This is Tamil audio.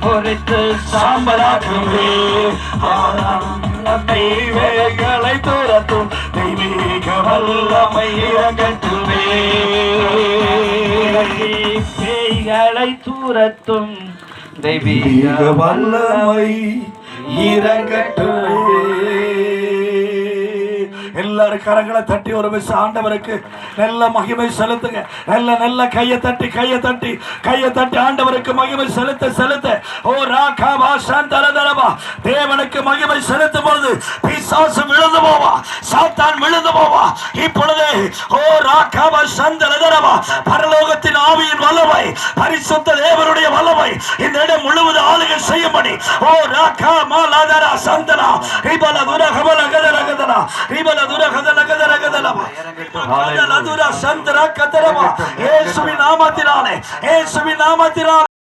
பொறித்து சாம்பலாக்குவே தெய்வங்களை துரத்தும் தெய்வீக வல்லமை இறங்கட்டுமே பேய்களை துரத்தும் தெய்வீக வல்லமை இறங்கட்டுமே. எல்லாரும் கரங்களை தட்டி ஒரு மிஸ் ஆண்டவருக்கு நல்ல மகிமை செலுத்துங்க. நல்ல கையை தட்டி ஆண்டவருக்கு மகிமை செலுத்த ஓ ராகாவா சாந்தரதரவா தேவனுக்கு மகிமை செலுத்தும் பொழுது பிசாசு விழுந்து போவா, சாத்தான் விழுந்து போவா. இப்பொழுது ஓ ராகாவா சாந்தரதரவா பரலோகத்தின் ஆவியின் வல்லமை, பரிசுத்த தேவனுடைய வல்லமை இந்த இடம் முழுவதும் ஆளுகை செய்யும்படி ஓ ராகாமா லாதரா சந்தனா ரிபல துரகபல கதரகதனா ரிபல இயேசுவின் நாமத்தினாலே